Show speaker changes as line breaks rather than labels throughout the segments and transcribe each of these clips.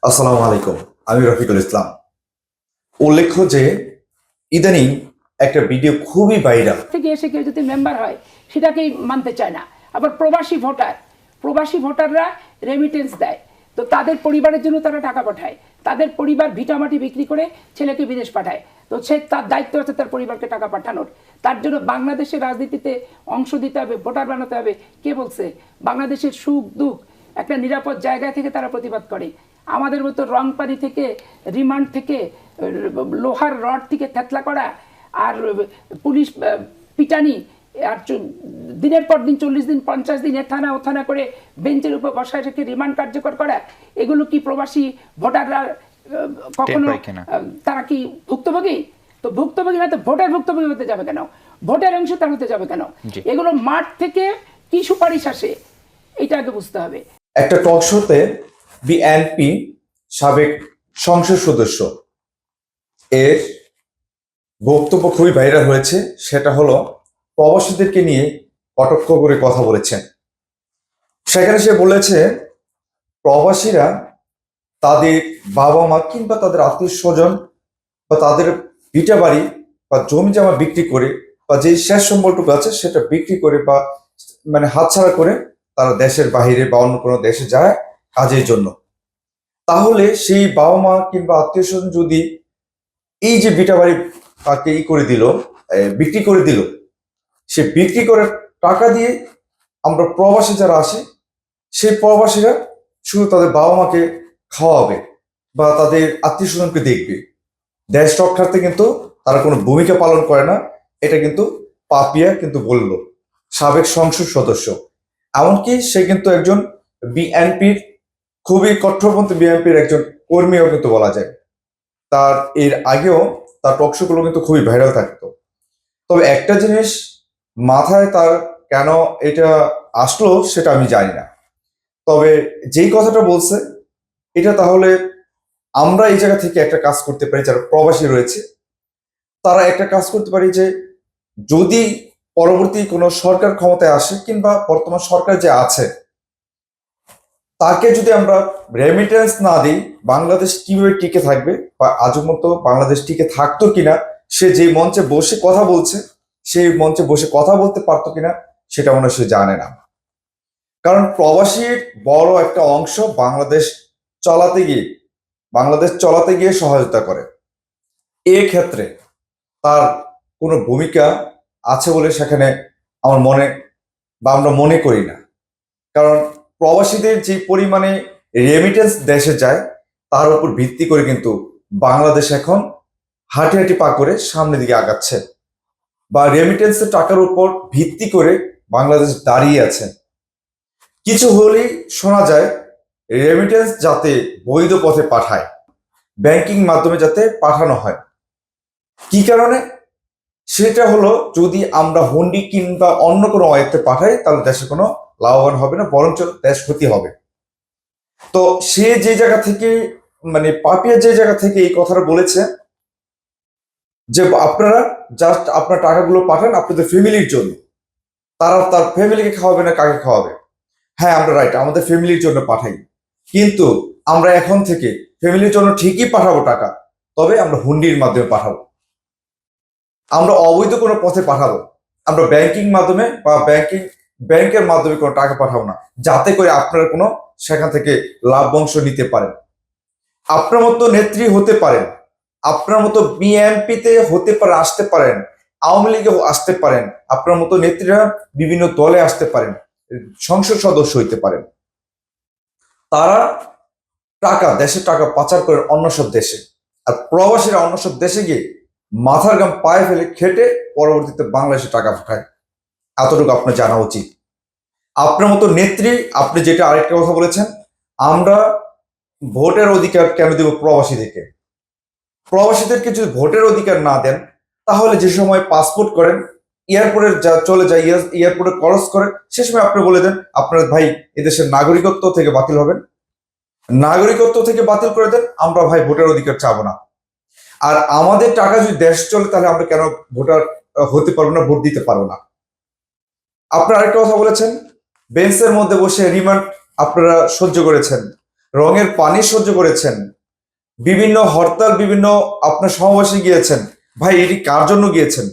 আসসালামু আলাইকুম। আমি রফিকুল ইসলাম। উল্লেখ্য যে ইদানিং একটা ভিডিও খুবই ভাইরাল।
থেকে এসে কেউ যদি মেম্বার হয় সেটাকেই মানতে চায় না। আবার প্রবাসী ভোটাররা রেমিটেন্স দেয়, তো তাদের পরিবারের জন্য তারা টাকা পাঠায়, তাদের পরিবার ভিটামাটি বিক্রি করে ছেলেকে বিদেশ পাঠায়, তো সে তার দায়িত্ব আছে তার পরিবারকে টাকা পাঠানোর। তার জন্য বাংলাদেশের রাজনীতিতে অংশ দিতে হবে, ভোটার বানাতে হবে। কে বলছে? বাংলাদেশের সুখ দুঃখ একটা নিরাপদ জায়গা থেকে তারা প্রতিবাদ করে। আমাদের মতো রংপানি থেকে, রিমান্ড থেকে, লোহার রড থেকে থেতলা করা, আর পুলিশ পিটানি, আর দিনের পর দিন 40 দিন 50 দিন থানা ও থানা করে বেঞ্চের উপর বসায় রেখে রিমান্ড কার্যকর করা, এগুলো কি প্রবাসী ভোটাররা কখনো তারা কি ভুক্তভোগী? তো ভুক্তভোগী না তো ভোটার ভুক্তভোগী হতে যাবে কেন? ভোটের অংশ তার হতে যাবে কেন? এগুলো মাঠ থেকে কি সুপারিশ আসে এটা আগে বুঝতে হবে।
একটা টক শোতে বিএনপি সাবেক সংসদ সদস্য এর বক্তব্য খুবই ভাইরাল হয়েছে। সেটা হলো প্রবাসীদেরকে নিয়ে কটাক্ষ করে কথা বলেছেন। সেখানে সে বলেছে প্রবাসীরা তাদের বাবা মা কিংবা তাদের আত্মীয় স্বজন বা তাদের ভিটা বাড়ি বা জমি জমা বিক্রি করে বা যে শেষ সম্বলটুকু আছে সেটা বিক্রি করে বা মানে হাতছাড়া করে তারা দেশের বাহিরে বা অন্য কোনো দেশে যায় কাজের জন্য। তাহলে সেই বাবা মা কিংবা আত্মীয় স্বজন যদি এই যে ভিটা বাড়ি তাকে করে দিল, বিক্রি করে দিল, সে বিক্রি করে টাকা দিয়ে আমরা প্রবাসী যারা আসে সেই প্রবাসীরা শুধু তাদের বাবা মাকে খাওয়াবে বা তাদের আত্মীয় স্বজনকে দেখবে। দেশ রক্ষার্থে কিন্তু তারা কোনো ভূমিকা পালন করে না। এটা কিন্তু পাপিয়া কিন্তু বলল, সাবেক সংসদ সদস্য। এমনকি সে কিন্তু একজন বিএনপির খুবই কট্টরপন্থী বিএনপির একজন কর্মীও কিন্তু বলা যায়। তার এর আগেও তার টকশোগুলো কিন্তু খুবই ভাইরাল থাকতো। তবে একটা জিনিস মাথায় তার কেন এটা আসলো সেটা আমি জানি না। তবে যেই কথাটা বলছে এটা তাহলে আমরা এই জায়গা থেকে একটা কাজ করতে পারি, যারা প্রবাসী রয়েছে তারা একটা কাজ করতে পারি যে যদি পরবর্তী কোনো সরকার ক্ষমতায় আসে কিংবা বর্তমান সরকার যে আছে তাকে যদি আমরা রেমিটেন্স না দিই, বাংলাদেশ কিভাবে টিকে থাকবে বা আজও মতো বাংলাদেশ টিকে থাকতো কিনা, সে যে মঞ্চে বসে কথা বলছে সেই মঞ্চে বসে কথা বলতে পারতো কিনা সেটা মনে হয় সে জানে না। কারণ প্রবাসীর বড় একটা অংশ বাংলাদেশ চলাতে গিয়ে সহায়তা করে। ক্ষেত্রে তার কোনো ভূমিকা আছে বলে সেখানে আমার মনে বা আমরা মনে করি না। কারণ প্রবাসীদের যে পরিমাণে রেমিটেন্স দেশে যায় তার উপর ভিত্তি করে কিন্তু বাংলাদেশ এখন হাঁটি হাঁটি পা করে সামনের দিকে আগাচ্ছে, বা রেমিটেন্সের টাকার উপর ভিত্তি করে বাংলাদেশ দাঁড়িয়ে আছে। কিছু হলেই শোনা যায় রেমিটেন্স যাতে বৈধ পথে পাঠায়, ব্যাংকিং মাধ্যমে যাতে পাঠানো হয়। কি কারণে? সেটা হলো যদি আমরা হুন্ডি কিংবা অন্য কোনো ওয়েতে পাঠাই তাহলে দেশে কোনো লাভবান হবে না, বরঞ্চ দেশ ক্ষতি হবে। তো সে যে জায়গা থেকে মানে পাপিয়া যে জায়গা থেকে এই কথাটা বলেছে যে আপনারা জাস্ট আপনার টাকাগুলো পাঠান আপনাদের ফ্যামিলির জন্য, তারা তার ফ্যামিলিকে খাওয়াবে না কাকে খাওয়াবে? হ্যাঁ আমরা রাইট, আমাদের ফ্যামিলির জন্য পাঠাই, কিন্তু আমরা এখন থেকে ফ্যামিলির জন্য ঠিকই পাঠাবো টাকা, তবে আমরা হুন্ডির মাধ্যমে পাঠাবো। আমরা অবৈধ কোনো পথে পাঠাবো, আমরা ব্যাংকিং মাধ্যমে বা ব্যাংকের মাধ্যমে কোনো টাকা পাঠাবো না, যাতে করে আপনারা কোনো সেখান থেকে লাভ অংশ নিতে পারেন। আপনার মতো নেত্রী হতে পারেন, আপনার মতো বিএনপিতে হতে পারে, আসতে পারেন, আওয়ামী লীগে আসতে পারেন, আপনার মতো নেত্রীরা বিভিন্ন দলে আসতে পারেন, সংসদ সদস্য হইতে পারেন। তারা দেশের টাকা পাচার করেন অন্য সব দেশে, আর প্রবাসীরা অন্য সব দেশে গিয়ে মাথার গাম পায়ে ফেলে খেটে পরবর্তীতে বাংলাদেশে টাকা পাঠায়। এতটুকু আপনার জানা উচিত। আপনার মতো নেত্রী, আপনি যেটা আরেকটা কথা বলেছেন, আমরা ভোটের অধিকার কেন দিব প্রবাসীদেরকে? প্রবাসীদেরকে যদি ভোটের অধিকার না দেন তাহলে যে সময় পাসপোর্ট করেন, এয়ারপোর্টে চলে যায়, এয়ারপোর্টে ক্রস করেন, সে সময় আপনি বলে দেন আপনার ভাই এদেশের নাগরিকত্ব থেকে বাতিল হবেন, নাগরিকত্ব থেকে বাতিল করে দেন, আমরা ভাই ভোটের অধিকার চাবো না। আর আমাদের টাকা যদি দেশ চলে তাহলে আমরা কেন ভোটার হতে পারবো না, ভোট দিতে পারবো না? আপনারা আরেকটা কথা বলেছেন, বেঞ্চের মধ্যে বসে রিমান্ড আপনারা সহ্য করেছেন, রঙের পানি সহ্য করেছেন, বিভিন্ন হরতাল, বিভিন্ন আপনার সমাবেশে গিয়েছেন। ভাই এটি কার জন্য গিয়েছেন?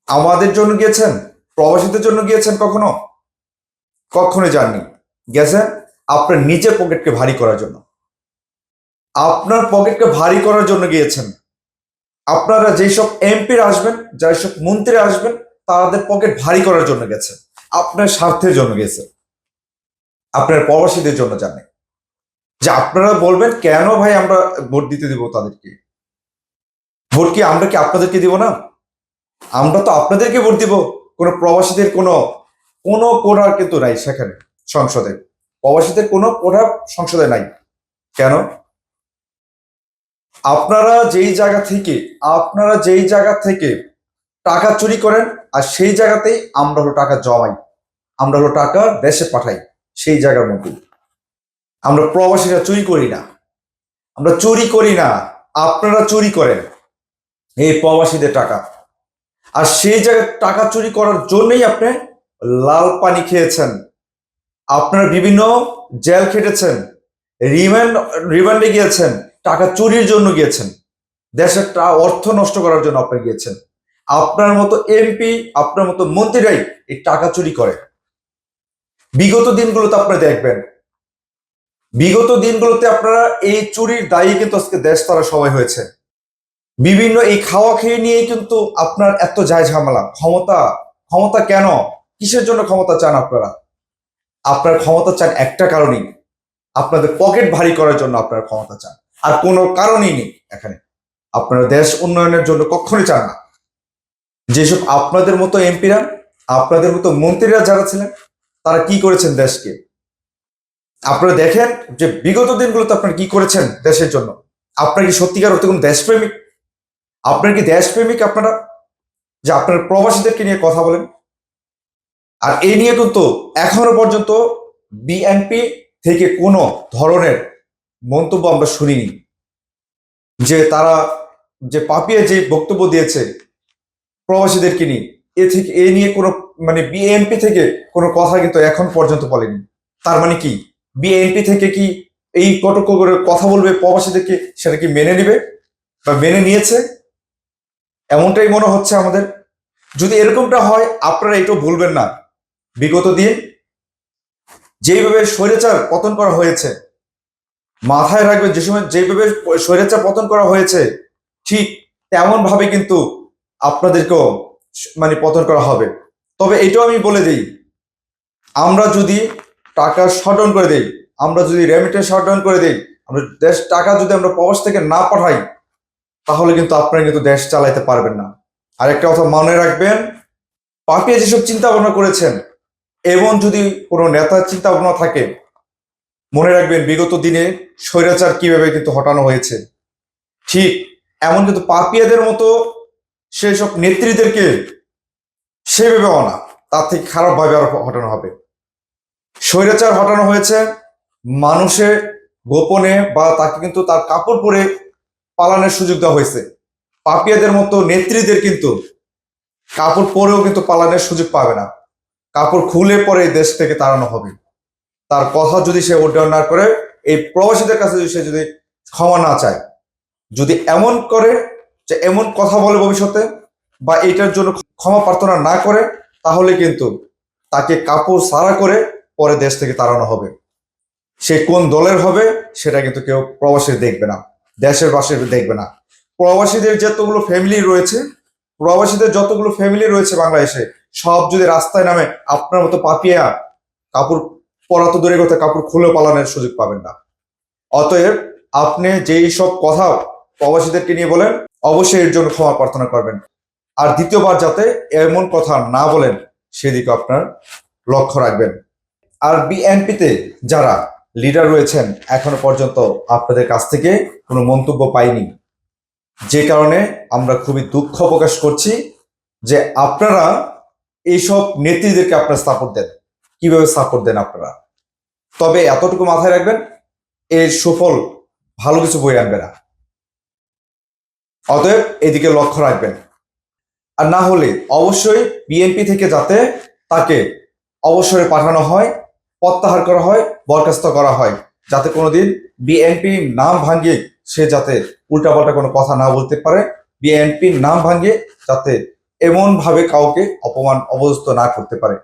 আমাদের জন্য গিয়েছেন? প্রবাসীদের জন্য গিয়েছেন কখনো? কখনো যাননি। গেছেন আপনার নিজের পকেটকে ভারী করার জন্য। আপনার পকেটকে ভারী করার জন্য গিয়েছেন। আপনারা যেসব এমপিরা আসবেন, যেসব মন্ত্রী আসবেন, তাদের পকেট ভারী করার জন্য গেছেন। আপনার স্বার্থের জন্য গেছেন, আপনার প্রবাসীদের জন্য জানেন। যে আপনারা বলবেন কেন ভাই আমরা ভোট দিতে দিব তাদেরকে? ভোট কি আমরা কি আপনাদেরকে দিব না? আমরা তো আপনাদেরকে ভোট দিব। কোনো প্রবাসীদের কোনো কোনো কোঠা কিন্তু নাই সেখানে সংসদে। প্রবাসীদের কোনো কোঠা সংসদে নাই। কেন? আপনারা যেই জায়গা থেকে টাকা চুরি করেন, আর সেই জায়গাতেই আমরা হলো টাকা জমাই, আমরা হলো টাকা দেশে পাঠাই। সেই জায়গার মধ্যে আমরা প্রবাসীরা চুরি করি না, আমরা চুরি করি না। আপনারা চুরি করেন এই প্রবাসীদের টাকা। আর সেই জায়গায় টাকা চুরি করার জন্যই আপনি লাল পানি খেয়েছেন, আপনারা বিভিন্ন জেল খেটেছেন, রিমান্ডে গিয়েছেন, টাকা চুরির জন্য গিয়েছেন, দেশের অর্থ নষ্ট করার জন্য আপনি গিয়েছেন। আপনার মতো এমপি, আপনার মতো মন্ত্রীরাই এই টাকা চুরি করে। বিগত দিনগুলোতে আপনারা দেখবেন, বিগত দিনগুলোতে আপনারা এই চুরির দায়ী কিন্তু আজকে দেশ তারা সবাই হয়েছে। বিভিন্ন এই খাওয়া খেয়ে নিয়েই কিন্তু আপনার এত যায় ঝামেলা। ক্ষমতা, ক্ষমতা কেন? কিসের জন্য ক্ষমতা চান আপনারা? আপনার ক্ষমতা চান একটা কারণেই, আপনাদের পকেট ভারী করার জন্য আপনারা ক্ষমতা চান। আর কোনো কারণই নেই এখানে। আপনারা দেশ উন্নয়নের জন্য কখনোই চান না। যেসব আপনাদের মতো এমপিরা, আপনাদের মতো মন্ত্রীরা যারা ছিলেন, তারা কি করেছেন দেশকে? আপনারা দেখেন যে বিগত দিনগুলোতে আপনারা কি করেছেন দেশের জন্য। আপনারা কি সত্যিকার অর্থে কোনো দেশপ্রেমিক? আপনারা কি দেশপ্রেমিক আপনারা, যে আপনারা প্রবাসীদেরকে নিয়ে কথা বলেন? আর এই নিয়ে কিন্তু এখনো পর্যন্ত বিএনপি থেকে কোনো ধরনের মন্তব্য আমরা শুনিনি। যে তারা যে পাপিয়ে যে বক্তব্য দিয়েছে প্রবাসীদেরকে নিয়ে, এ নিয়ে কোনো মানে বিএনপি থেকে কোনো কথা কিন্তু এখন পর্যন্ত বলেনি। তার মানে কি বিএনপি থেকে কি এই কটুক্য করে কথা বলবে প্রবাসীদেরকে, সেটা কি মেনে নেবে বা মেনে নিয়েছে? এমনটাই মনে হচ্ছে আমাদের। যদি এরকমটা হয়, আপনারা এটাও ভুলবেন না, বিগত দিন যেইভাবে স্বৈরাচার পতন করা হয়েছে, মাথায় রাখবেন, যে সময় যেভাবে স্বৈরাচার পতন করা হয়েছে, ঠিক তেমন ভাবে কিন্তু আপনাদেরকেও মানে পতন করা হবে। তবে এটাও আমি বলে দিই, আমরা যদি টাকা শটডাউন করে দেই, আমরা যদি রেমিটেন্স শটডাউন করে দেই, আমরা দেশ টাকা যদি আমরা প্রবাস থেকে না পাঠাই, তাহলে কিন্তু আপনারা কিন্তু দেশ চালাইতে পারবেন না। আরেকটা কথা মনে রাখবেন, পাপিয়া যেসব চিন্তা ভাবনা করেছেন, এবং যদি কোনো নেতার চিন্তা ভাবনা থাকে, মনে রাখবেন বিগত দিনে স্বৈরাচার কিভাবে কিন্তু হটানো হয়েছে। ঠিক এমন কিন্তু পাপিয়াদের মতো সেসব নেত্রীদেরকে সেভাবেও না, তার থেকে খারাপ ভাবে আরো হটানো হবে। স্বৈরাচার হটানো হয়েছে মানুষের গোপনে, বা তাকে কিন্তু তার কাপড় পরে পালানোর সুযোগ দেওয়া হয়েছে। পাপিয়াদের মতো নেত্রীদের কিন্তু কাপড় পরেও কিন্তু পালানোর সুযোগ পাবে না, কাপড় খুলে পরে দেশ থেকে তাড়ানো হবে। তার কথা যদি সে উড্ডয়ন না করে, এই প্রবাসীদের কাছে যদি সে যদি ক্ষমা না চায়, যদি এমন করে যে এমন কথা বলে ভবিষ্যতে, বা এটার জন্য ক্ষমা প্রার্থনা না করে, তাহলে কিন্তু তাকে কাপড় সারা করে পরে দেশ থেকে তাড়ানো হবে। সে কোন দলের হবে সেটা কিন্তু কেউ প্রবাসী দেখবে না, দেশের বাসী দেখবে না। প্রবাসীদের যতগুলো ফ্যামিলি রয়েছে বাংলাদেশে, সব যদি রাস্তায় নামে, আপনার মতো পাপিয়া কাপড় পরা তো দূরের কথা, কাপড় খুলে পালানোর সুযোগ পাবেন না। অতএব আপনি যেই সব কথা প্রবাসীদেরকে নিয়ে বলেন, অবশ্যই এর জন্য ক্ষমা প্রার্থনা করবেন। আর দ্বিতীয়বার যাতে এমন কথা না বলেন, সেদিকে আপনার লক্ষ্য রাখবেন। আর বিএনপিতে যারা লিডার রয়েছেন, এখনো পর্যন্ত আপনাদের কাছ থেকে কোনো মন্তব্য পাইনি, যে কারণে আমরা খুবই দুঃখ প্রকাশ করছি যে আপনারা এইসব নেত্রীদেরকে আপনারা সাপোর্ট দেন। কিভাবে সাপোর্ট দেন আপনারা? তবে এতটুকু মাথায় রাখবেন, এর সুফল ভালো কিছু বয়ে আনবে না। অতএব এদিকে লক্ষ্য রাখবেন। আর না হলে অবশ্যই বিএনপি থেকে যাতে তাকে অবসরে পাঠানো হয়, প্রত্যাহার করা হয়, বরখাস্ত করা হয়, যাতে কোনোদিন বিএনপি নাম ভাঙিয়ে সে যাতে উল্টাপাল্টা কোনো কথা না বলতে পারে, বিএনপির নাম ভাঙিয়ে যাতে এমন ভাবে কাউকে অপমান অবদস্থ না করতে পারে।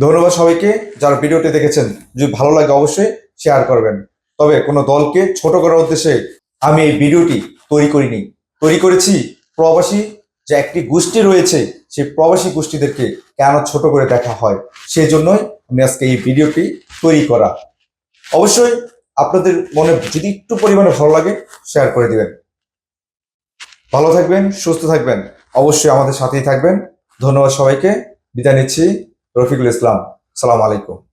ধন্যবাদ সবাইকে যারা ভিডিওটি দেখেছেন। যদি ভালো লাগে অবশ্যই শেয়ার করবেন। তবে কোনো দলকে ছোট করার উদ্দেশ্যে আমি এই ভিডিওটি তৈরি করেছি প্রবাসী যে একটি গোষ্ঠী রয়েছে, সেই প্রবাসী গোষ্ঠীদেরকে কেন ছোট করে দেখা হয়, সেই জন্যই আমি আজকে এই ভিডিওটি তৈরি করা। অবশ্যই আপনাদের মনে যদি একটু পরিমাণে ভালো লাগে শেয়ার করে দিবেন। ভালো থাকবেন, সুস্থ থাকবেন, অবশ্যই আমাদের সাথেই থাকবেন। ধন্যবাদ সবাইকে। বিদায় নিচ্ছি। রফিকুল ইসলাম। আসসালামু আলাইকুম।